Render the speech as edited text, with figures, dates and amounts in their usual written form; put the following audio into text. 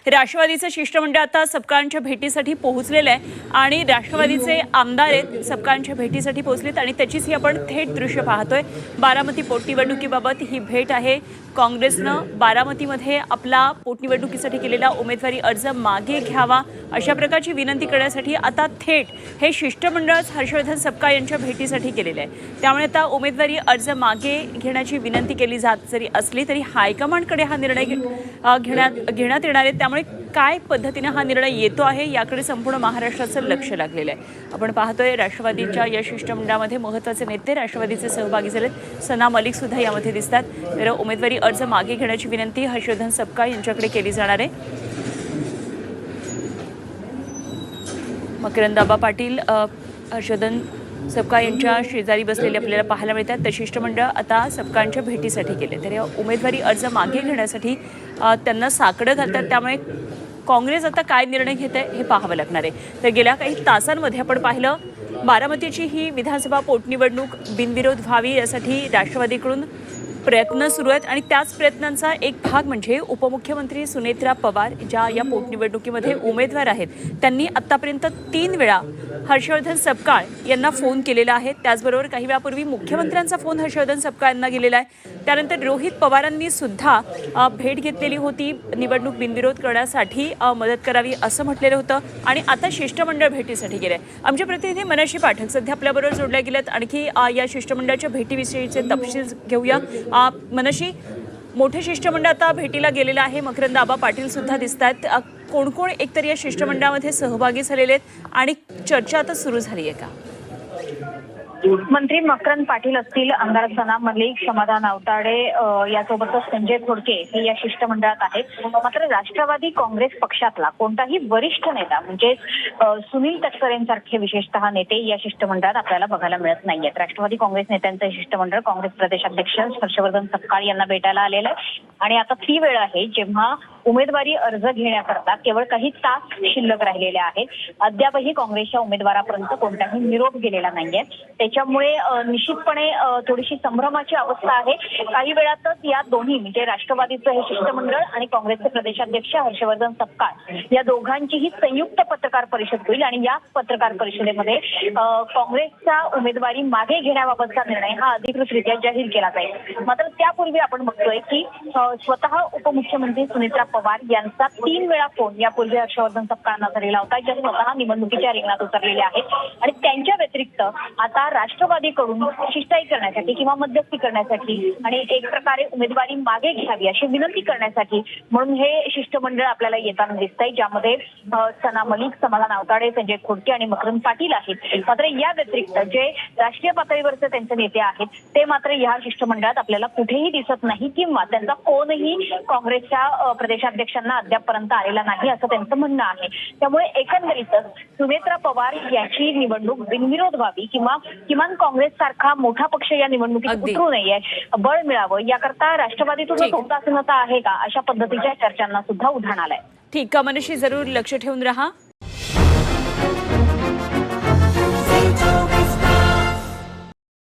राष्ट्रवादीचं शिष्टमंडळ आता सपकाळांच्या भेटीसाठी पोहोचलेलं आहे आणि राष्ट्रवादीचे आमदार आहेत सपकाळांच्या भेटीसाठी पोहोचलेत आणि त्याचीच ही आपण थेट दृश्य पाहतोय। बारामती पोटनिवडणुकीबाबत ही भेट आहे। काँग्रेसनं बारामतीमध्ये आपला पोटनिवडणुकीसाठी केलेला उमेदवारी अर्ज मागे घ्यावा अशा प्रकारची विनंती करण्यासाठी आता थेट हे शिष्टमंडळ हर्षवर्धन सपकाळ यांच्या भेटीसाठी केलेलं आहे। त्यामुळे आता उमेदवारी अर्ज मागे घेण्याची विनंती केली जात जरी असली तरी हायकमांडकडे हा निर्णय घेण्यात येणार आहे। त्यामुळे काय पद्धतीने हा निर्णय येतो आहे याकडे संपूर्ण महाराष्ट्राचं लक्ष लागलेलं आहे। आपण पाहतोय राष्ट्रवादीच्या या शिष्टमंडळामध्ये महत्त्वाचे नेते राष्ट्रवादीचे सहभागी झालेत। सना मलिक सुद्धा यामध्ये दिसतात। तर उमेदवारी अर्ज मागे घेण्याची विनंती हर्षवर्धन सपकाळ यांच्याकडे केली जाणार आहे। मकरंदाबा पाटील हर्षवर्धन सपकाळ यांच्या शेजारी बसलेले आपल्याला पाहायला मिळतात। तर शिष्टमंडळ आता सपकाळांच्या भेटीसाठी गेले तर या उमेदवारी अर्ज मागे घेण्यासाठी त्यांना साकडं घालतात। त्यामुळे काँग्रेस आता काय निर्णय घेते हे पाहावं लागणार आहे। तर गेल्या काही तासांमध्ये आपण पाहिलं बारामतीची ही विधानसभा पोटनिवडणूक बिनविरोध व्हावी यासाठी राष्ट्रवादीकडून प्रयत्न सुरू आहेत आणि त्याच प्रयत्नांचा एक भाग म्हणजे उपमुख्यमंत्री सुनेत्रा पवार ज्या या पोटनिवडणुकीमध्ये उमेदवार आहेत त्यांनी आतापर्यंत 3 वेळा हर्षवर्धन सपकाळ यांना फोन केलेला आहे। त्याचबरोबर काही वेळापूर्वी मुख्यमंत्र्यांचा फोन हर्षवर्धन सपकाळ यांना गेलेला आहे। त्यानंतर रोहित पवारांनी सुद्धा भेट घेतलेली होती, निवडणूक बिनविरोध करण्यासाठी मदत करावी असं म्हटलेलं होतं आणि आता शिष्टमंडळ भेटीसाठी गेले। आमचे प्रतिनिधी मनशी पाठक सध्या आपल्याबरोबर जोडल्या गेलेत। आणखी या शिष्टमंडळाच्या भेटीविषयीचे तपशील घेऊया। मनशी, मोठे शिष्टमंडळ आता भेटीला गेलेलं आहे, मकरंदाबा पाटील सुद्धा दिसतात। कोण कोण एकतर या शिष्टमंडळामध्ये सहभागी झालेले आहेत आणि चर्चा आता सुरू झाली आहे का? मंत्री मकरंद पाटील असतील, आमदार सना मलिक, समाधान आवताडे यासोबतच संजय खोडके हे या शिष्टमंडळात आहेत। मात्र राष्ट्रवादी काँग्रेस पक्षातला कोणताही वरिष्ठ नेता म्हणजे सुनील तटकरेंसारखे विशेषतः नेते या शिष्टमंडळात आपल्याला बघायला मिळत नाहीयेत। राष्ट्रवादी काँग्रेस नेत्यांचं शिष्टमंडळ काँग्रेस प्रदेशाध्यक्ष हर्षवर्धन सपकाळ यांना भेटायला आलेलं आहे आणि आता ती वेळ आहे जेव्हा उमेदवारी अर्ज घेण्याकरता केवळ काही तास शिल्लक राहिलेले आहेत। अद्यापही काँग्रेसच्या उमेदवारापर्यंत कोणताही निरोप गेलेला नाहीये। त्याच्यामुळे निश्चितपणे थोडीशी संभ्रमाची अवस्था आहे। काही वेळातच या दोन्ही म्हणजे राष्ट्रवादीचं हे शिष्टमंडळ आणि काँग्रेसचे प्रदेशाध्यक्ष हर्षवर्धन सपकाळ या दोघांचीही संयुक्त पत्रकार परिषद होईल आणि या पत्रकार परिषदेमध्ये काँग्रेसचा उमेदवारी मागे घेण्याबाबतचा निर्णय हा अधिकृतरित्या जाहीर केला जाईल। मात्र त्यापूर्वी आपण बघतोय की स्वतः उपमुख्यमंत्री सुनेत्रा पवार यांचा 3 वेळा फोन यापूर्वी हर्षवर्धन सपकाळांना झालेला होता, ज्या स्वतः निवडणुकीच्या रिंगणात उतरलेले आहेत आणि त्यांच्या व्यतिरिक्त आता राष्ट्रवादीकडून शिष्टाई करण्यासाठी किंवा मध्यस्थी करण्यासाठी आणि एक प्रकारे उमेदवारी मागे घ्यावी अशी विनंती करण्यासाठी म्हणून हे शिष्टमंडळ आपल्याला येताना दिसतंय, ज्यामध्ये सना मलिक, समाधान आवताडे, संजय खोडके आणि मकरंद पाटील आहेत। मात्र या व्यतिरिक्त जे राष्ट्रीय पातळीवरचे त्यांचे नेते आहेत ते मात्र या शिष्टमंडळात आपल्याला कुठेही दिसत नाही किंवा त्यांचा फोनही काँग्रेसच्या प्रदेशाध्यक्षांना अद्यापपर्यंत आलेला नाही असं त्यांचं म्हणणं आहे। त्यामुळे एकंदरीतच सुनेत्रा पवार याची निवडणूक बिनविरोध व्हावी किंवा किमान काँग्रेस सारखा मोठा पक्ष या निवडणुकीत उतरू नये, बळ मिळावं याकरता राष्ट्रवादीतून स्वतःसिनता आहे का अशा पद्धतीच्या चर्चांना सुद्धा उधाण आलंय। ठीक, मनशी जरूर लक्ष ठेवून रहा।